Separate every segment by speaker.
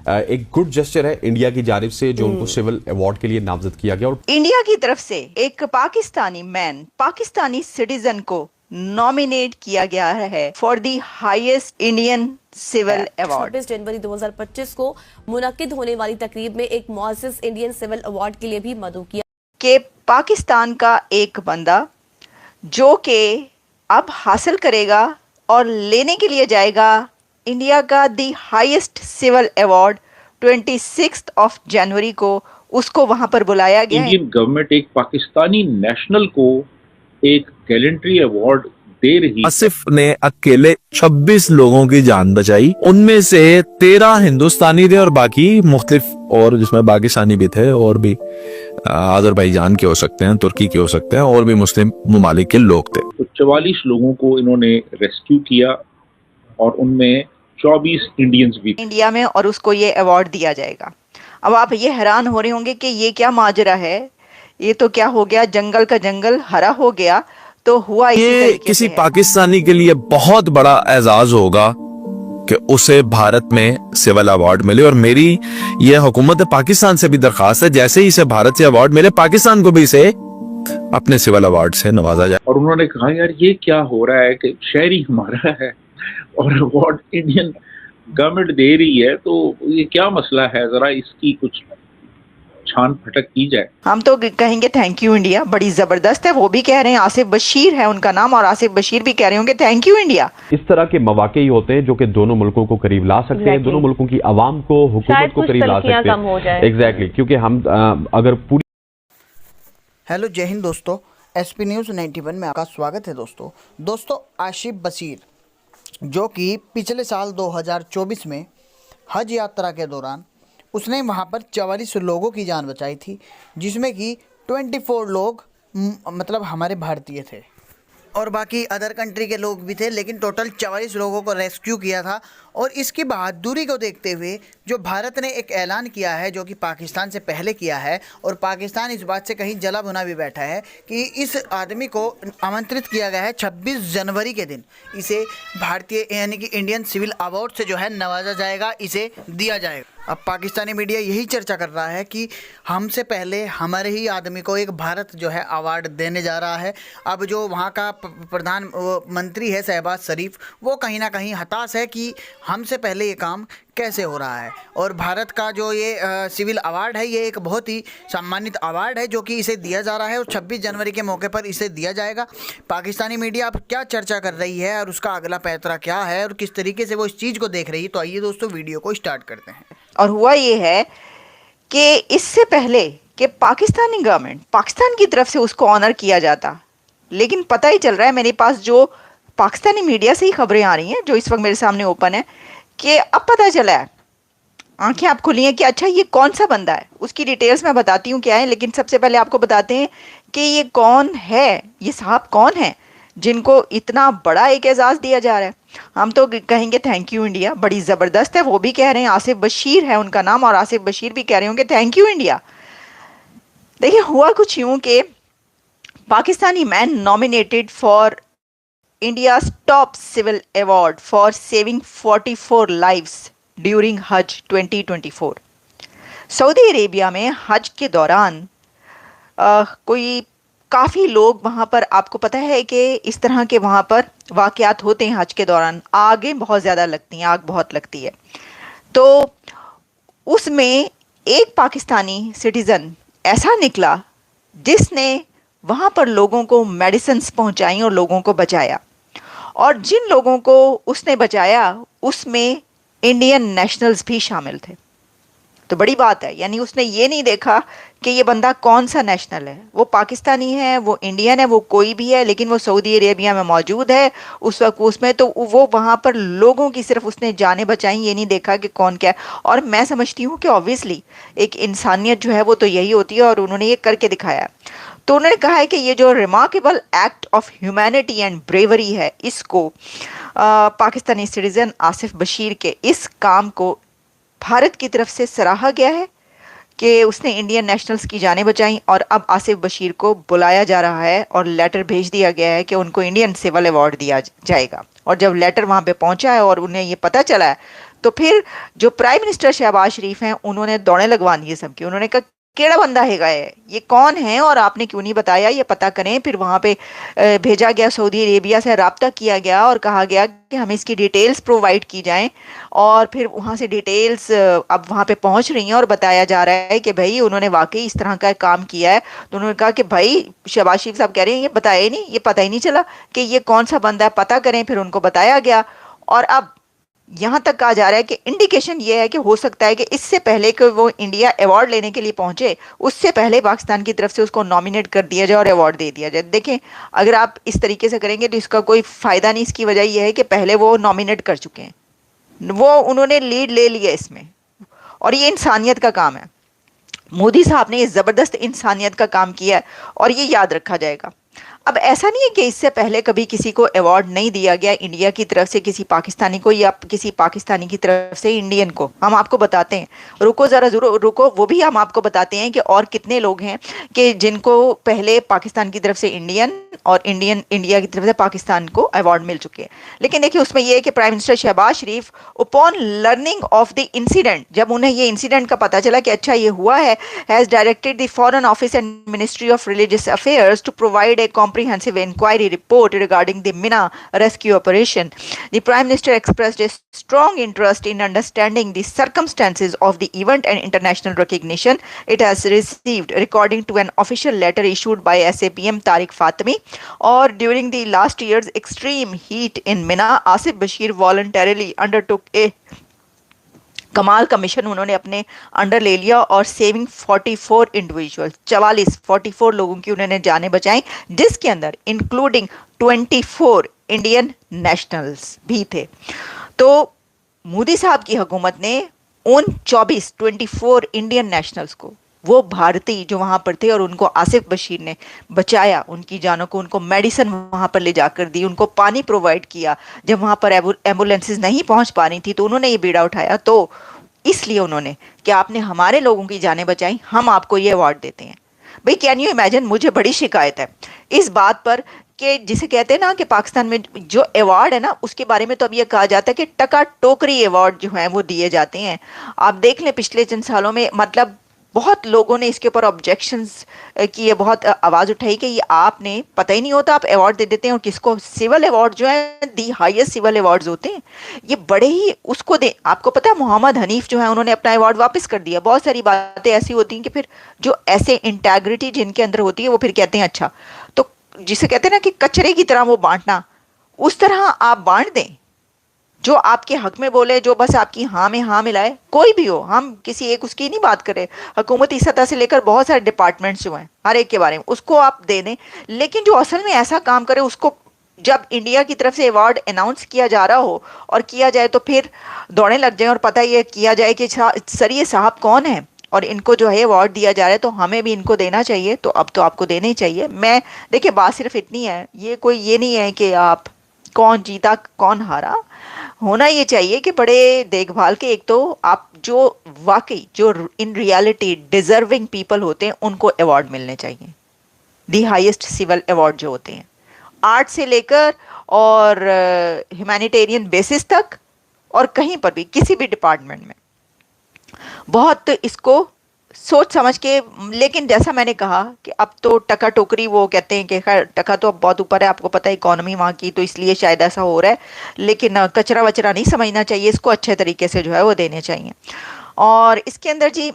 Speaker 1: एक good gesture है India की जानिब से जो उनको सिविल अवार्ड के लिए नामजद किया गया। और
Speaker 2: इंडिया की तरफ से एक पाकिस्तानी मैन, पाकिस्तानी सिटीजन को नॉमिनेट किया गया है for the highest Indian civil award.
Speaker 3: 26 जनवरी 2025 को मुनक्किद होने वाली तकरीब में एक मुअज़्ज़िज़ इंडियन सिविल अवार्ड के लिए भी मदऊ किया
Speaker 2: कि पाकिस्तान का एक बंदा जो कि अब हासिल करेगा और लेने के लिए जाएगा इंडिया का दी हाईएस्ट सिविल अवार्ड 26 जनवरी को, उसको वहां पर बुलाया गया है।
Speaker 4: इंडियन गवर्नमेंट एक पाकिस्तानी नेशनल को एक गैलेंट्री अवार्ड दे रही है।
Speaker 5: आसिफ ने अकेले 26 लोगों की जान बचाई, उनमें से 13 हिंदुस्तानी थे और बाकी मुख्तलिफ और जिसमें पाकिस्तानी भी थे और भी अजरबैजान के हो सकते हैं, तुर्की के हो सकते हैं और भी मुस्लिम ममालिक के लोग थे।
Speaker 4: तो 44 लोगों को इन्होंने रेस्क्यू किया और उनमें 24 इंडियंस भी थे
Speaker 2: इंडिया में, और उसको ये अवार्ड दिया जाएगा। अब आप ये हैरान हो रहे होंगे कि ये क्या माजरा है, ये तो क्या हो गया, जंगल का जंगल हरा हो गया। तो हुआ इसी
Speaker 5: ये
Speaker 2: तरीके
Speaker 5: किसी
Speaker 2: से है।
Speaker 5: पाकिस्तानी के लिए बहुत बड़ा एजाज होगा कि उसे भारत में सिविल अवार्ड मिले, और मेरी ये हुकूमत पाकिस्तान से भी दरखास्त है, जैसे ही इसे भारत से अवार्ड मिले पाकिस्तान को भी इसे अपने सिविल अवार्ड से नवाजा जाए।
Speaker 4: और उन्होंने कहा यार ये क्या हो रहा है कि शहरी हमारा है और अवार्ड इंडियन गवर्नमेंट दे रही है, तो ये क्या मसला है, जरा इसकी कुछ छान फटक की जाए।
Speaker 2: हम तो कहेंगे थैंक यू इंडिया, बड़ी जबरदस्त है। वो भी कह रहे हैं, आसिफ बशीर है उनका नाम, और आसिफ बशीर भी कह रहे होंगे थैंक यू इंडिया।
Speaker 1: इस तरह के मौके ही होते हैं जो कि दोनों मुल्कों को करीब ला सकते हैं, दोनों मुल्कों की आवाम को, हुकूमत को करीब ला सकते हैं। एग्जैक्टली, क्योंकि हम अगर पूरी
Speaker 6: हेलो जय हिंद दोस्तों, एसपी न्यूज़ 91 में आपका स्वागत है। दोस्तों आसिफ बशीर जो कि पिछले साल 2024 में हज यात्रा के दौरान उसने वहां पर 44 लोगों की जान बचाई थी, जिसमें कि 24 लोग मतलब हमारे भारतीय थे और बाकी अदर कंट्री के लोग भी थे, लेकिन टोटल 44 लोगों को रेस्क्यू किया था। और इसकी बहादुरी को देखते हुए जो भारत ने एक ऐलान किया है, जो कि पाकिस्तान से पहले किया है, और पाकिस्तान इस बात से कहीं जला भुना भी बैठा है कि इस आदमी को आमंत्रित किया गया है 26 जनवरी के दिन, इसे भारतीय यानी कि इंडियन सिविल अवार्ड से जो है नवाजा जाएगा, इसे दिया जाएगा। अब पाकिस्तानी मीडिया यही चर्चा कर रहा है कि हमसे पहले हमारे ही आदमी को एक भारत जो है अवार्ड देने जा रहा है। अब जो वहाँ का प्रधानमंत्री है शहबाज शरीफ, वो कहीं ना कहीं हताश है कि हमसे पहले ये काम कैसे हो रहा है। और भारत का जो ये सिविल अवार्ड है, ये एक बहुत ही सम्मानित अवार्ड है जो कि इसे दिया जा रहा है और 26 जनवरी के मौके पर इसे दिया जाएगा। पाकिस्तानी मीडिया अब क्या चर्चा कर रही है और उसका अगला पैतरा क्या है और किस तरीके से वो इस चीज़ को देख रही है, तो आइए दोस्तों वीडियो को स्टार्ट करते हैं।
Speaker 2: और हुआ ये है कि इससे पहले कि पाकिस्तानी गवर्नमेंट, पाकिस्तान की तरफ से उसको ऑनर किया जाता, लेकिन पता ही चल रहा है मेरे पास जो पाकिस्तानी मीडिया से ही खबरें आ रही हैं जो इस वक्त मेरे सामने ओपन है, कि अब पता चला है, आंखें आप खुली हैं कि अच्छा ये कौन सा बंदा है। उसकी डिटेल्स मैं बताती हूँ क्या है, लेकिन सबसे पहले आपको बताते हैं कि ये कौन है, ये साहब कौन है जिनको इतना बड़ा एक एजाज़ दिया जा रहा है। हम तो कहेंगे थैंक यू इंडिया, बड़ी ज़बरदस्त है। वो भी कह रहे हैं, आसिफ बशीर है उनका नाम, और आसिफ बशीर भी कह रहे होंगे थैंक यू इंडिया। देखिए हुआ कुछ यूँ कि Pakistani man nominated for India's top civil award for saving 44 lives during Hajj 2024। Saudi Arabia में हज के दौरान कोई काफ़ी लोग वहाँ पर, आपको पता है कि इस तरह के वहाँ पर वाक़यात होते हैं हज के दौरान, आगें बहुत ज़्यादा लगती हैं, आग बहुत लगती है। तो उसमें एक पाकिस्तानी सिटीज़न ऐसा निकला जिसने वहाँ पर लोगों को मेडिसिन्स पहुँचाई और लोगों को बचाया। और जिन लोगों को उसने बचाया उसमें इंडियन नेशनल्स भी शामिल थे। तो बड़ी बात है, यानी उसने ये नहीं देखा कि ये बंदा कौन सा नेशनल है, वो पाकिस्तानी है, वो इंडियन है, वो कोई भी है, लेकिन वो सऊदी अरेबिया में मौजूद है उस वक्त उसमें, तो वो वहाँ पर लोगों की सिर्फ उसने जानें बचाई, ये नहीं देखा कि कौन क्या है। और मैं समझती हूँ कि ऑब्वियसली एक इंसानियत जो है वो तो यही होती है, और उन्होंने ये करके दिखाया। तो उन्होंने कहा है कि ये जो remarkable act of humanity and bravery है, इसको पाकिस्तानी सिटीज़न आसिफ बशीर के इस काम को भारत की तरफ से सराहा गया है कि उसने इंडियन नेशनल्स की जानें बचाई। और अब आसिफ बशीर को बुलाया जा रहा है और लेटर भेज दिया गया है कि उनको इंडियन सिविल अवार्ड दिया जाएगा। और जब लेटर वहाँ पे पहुँचा है और उन्हें ये पता चला है, तो फिर जो प्राइम मिनिस्टर शहबाज शरीफ हैं उन्होंने दौड़े लगवा दी सबकी। उन्होंने कहा केड़ा बंदा हैगा है, ये कौन है और आपने क्यों नहीं बताया, ये पता करें। फिर वहां पे भेजा गया, सऊदी अरेबिया से राब्ता किया गया और कहा गया कि हमें इसकी डिटेल्स प्रोवाइड की जाएं। और फिर वहां से डिटेल्स अब वहां पे पहुंच रही हैं और बताया जा रहा है कि भाई उन्होंने वाकई इस तरह का काम किया है। तो उन्होंने कहा कि भाई शहबाज शरीफ साहब कह रहे हैं ये बताया ही नहीं, ये पता ही नहीं चला कि ये कौन सा बंदा है, पता करें। फिर उनको बताया गया और अब यहां तक कहा जा रहा है कि इंडिकेशन ये है कि हो सकता है कि इससे पहले कि वो इंडिया अवार्ड लेने के लिए पहुंचे, उससे पहले पाकिस्तान की तरफ से उसको नॉमिनेट कर दिया जाए और अवार्ड दे दिया जाए। देखें, अगर आप इस तरीके से करेंगे तो इसका कोई फायदा नहीं। इसकी वजह यह है कि पहले वो नॉमिनेट कर चुके हैं, वो उन्होंने लीड ले लिया इसमें, और ये इंसानियत का काम है। मोदी साहब ने ये जबरदस्त इंसानियत का काम किया है और ये याद रखा जाएगा। अब ऐसा नहीं है कि इससे पहले कभी किसी को अवार्ड नहीं दिया गया इंडिया की तरफ से किसी पाकिस्तानी को, या किसी पाकिस्तानी की तरफ से इंडियन को। हम आपको बताते हैं, रुको ज़रा जरूर रुको, वो भी हम आपको बताते हैं कि और कितने लोग हैं कि जिनको पहले पाकिस्तान की तरफ से इंडियन और इंडिया की तरफ से पाकिस्तान को अवार्ड मिल चुके हैं। लेकिन देखिए उसमें यह है कि prime minister Shahbaz Sharif upon learning of the incident, जब उन्हें ये इंसिडेंट का पता चला कि अच्छा ये हुआ है, has directed the foreign office and ministry of religious affairs to provide a comprehensive inquiry report regarding the Mina rescue operation. The Prime Minister expressed a strong interest in understanding the circumstances of the event and international recognition it has received, according to an official letter issued by SAPM Tariq Fatemi. Or during the last year's extreme heat in Mina, Asif Bashir voluntarily undertook a कमाल का mission उन्होंने अपने under ले लिया और saving 44 individual 44 लोगों की उन्होंने जानें बचाई, जिसके अंदर इंक्लूडिंग 24 इंडियन नेशनल्स भी थे। तो मोदी साहब की हुकूमत ने उन 24 इंडियन नेशनल्स को, वो भारतीय जो वहां पर थे, और उनको आसिफ बशीर ने बचाया, उनकी जानों को, उनको मेडिसिन वहां पर ले जाकर दी, उनको पानी प्रोवाइड किया। जब वहां पर एम्बुलेंसेज नहीं पहुंच पा रही थी तो उन्होंने ये बीड़ा उठाया। तो इसलिए उन्होंने कि आपने हमारे लोगों की जानें बचाई, हम आपको ये अवार्ड देते हैं। भाई कैन यू इमेजिन, मुझे बड़ी शिकायत है इस बात पर कि जिसे कहते हैं ना कि पाकिस्तान में जो अवार्ड है ना, उसके बारे में तो अब ये कहा जाता है कि टका टोकरी अवार्ड जो है वो दिए जाते हैं। आप देख लें पिछले चंद सालों में, मतलब बहुत लोगों ने इसके ऊपर ऑब्जेक्शंस किए, बहुत आवाज़ उठाई कि ये आपने पता ही नहीं होता, आप अवार्ड दे देते हैं। और किसको? सिविल अवार्ड जो है, दी हाईएस्ट सिविल अवार्ड्स होते हैं, ये बड़े ही उसको दे। आपको पता है मोहम्मद हनीफ जो है उन्होंने अपना अवार्ड वापस कर दिया। बहुत सारी बातें ऐसी होती हैं कि फिर जो ऐसे इंटेग्रिटी जिनके अंदर होती है वो फिर कहते हैं अच्छा, तो जिसे कहते हैं ना कि कचरे की तरह वो बांटना, उस तरह आप बांट दें। जो आपके हक में बोले, जो बस आपकी हाँ में हाँ मिलाए, कोई भी हो, हम किसी एक उसकी नहीं बात करें, हुकूमती सतह से लेकर बहुत सारे डिपार्टमेंट्स जो हैं हर एक के बारे में उसको आप दे दें। लेकिन जो असल में ऐसा काम करे, उसको जब इंडिया की तरफ से अवार्ड अनाउंस किया जा रहा हो और किया जाए तो फिर दौड़ने लग जाए और पता ये किया जाए कि सर ये साहब कौन है और इनको जो है अवार्ड दिया जा रहा है तो हमें भी इनको देना चाहिए, तो अब तो आपको देना ही चाहिए। मैं देखिए बात सिर्फ इतनी है, ये कोई ये नहीं है कि आप कौन जीता कौन हारा। होना ये चाहिए कि बड़े देखभाल के, एक तो आप जो वाकई जो इन रियलिटी डिजर्विंग पीपल होते हैं उनको अवार्ड मिलने चाहिए, दी हाईएस्ट सिविल अवार्ड जो होते हैं, आर्ट से लेकर और ह्यूमैनिटेरियन बेसिस तक, और कहीं पर भी किसी भी डिपार्टमेंट में बहुत इसको सोच समझ के। लेकिन जैसा मैंने कहा कि अब तो टका टोकरी, वो कहते हैं कि खैर टका तो अब बहुत ऊपर है, आपको पता है इकोनॉमी वहाँ की, तो इसलिए शायद ऐसा हो रहा है। लेकिन कचरा वचरा नहीं समझना चाहिए, इसको अच्छे तरीके से जो है वो देने चाहिए। और इसके अंदर जी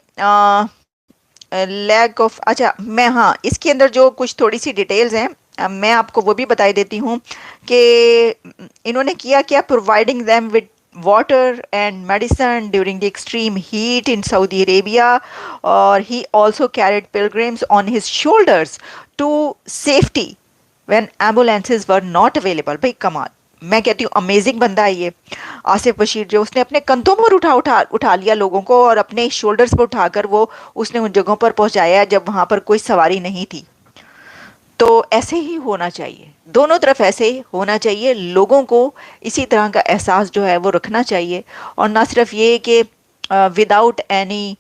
Speaker 2: लैक ऑफ, अच्छा मैं हाँ इसके अंदर जो कुछ थोड़ी सी डिटेल्स हैं मैं आपको वो भी बताई देती हूँ कि इन्होंने किया क्या, providing them with water and medicine during the extreme heat in Saudi Arabia, or he also carried pilgrims on his shoulders to safety when ambulances were not available। भाई कमाल, मैं कहती हूँ अमेजिंग बंदा है ये आसिफ बशीर, जो उसने अपने कंधों पर उठा लिया लोगों को और अपने शोल्डर्स पर उठाकर वो उसने उन जगहों पर पहुंचाया जब वहां पर कोई सवारी नहीं थी। तो ऐसे ही होना चाहिए, दोनों तरफ ऐसे ही होना चाहिए, लोगों को इसी तरह का एहसास जो है वो रखना चाहिए। और ना सिर्फ ये कि विदाउट एनी,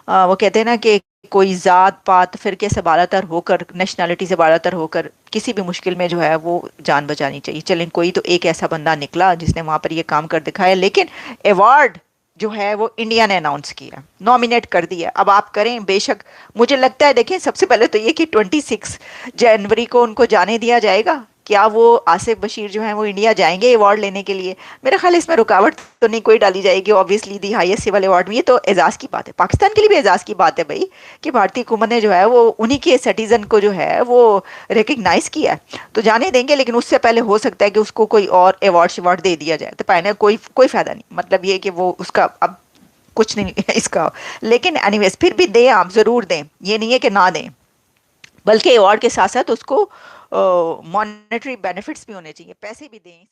Speaker 2: वो कहते हैं ना कि कोई ज़ात पात फिरके से बालातर होकर, नेशनलिटी से बालातर होकर किसी भी मुश्किल में जो है वो जान बचानी चाहिए। चलें कोई तो एक ऐसा बंदा निकला जिसने वहाँ पर ये काम कर दिखाया, लेकिन अवार्ड जो है वो इंडिया ने अनाउंस किया, नॉमिनेट कर दिया। अब आप करें, बेशक मुझे लगता है, देखें सबसे पहले तो ये कि 26 जनवरी को उनको जाने दिया जाएगा। क्या वो आसिफ बशीर जो हैं वो इंडिया जाएंगे अवार्ड लेने के लिए? मेरा ख्याल है इसमें रुकावट तो नहीं कोई डाली जाएगी। Obviously the highest civil award में, ये तो एजाज़ की बात है, पाकिस्तान के लिए भी एजाज़ की बात है भाई, कि भारतीय हुकूमत ने जो है वो उन्हीं के सिटीजन को जो है वो रिकग्नाइज किया है, तो जाने देंगे। लेकिन उससे पहले हो सकता है कि उसको कोई और अवार्ड दे दिया जाए, तो पहले कोई फ़ायदा नहीं, मतलब ये कि वो उसका अब कुछ नहीं इसका। लेकिन एनीवेज फिर भी दें, आप ज़रूर दें, ये नहीं है कि ना दें, बल्कि अवार्ड के साथ साथ उसको मॉनेटरी बेनिफिट्स भी होने चाहिए, पैसे भी दें।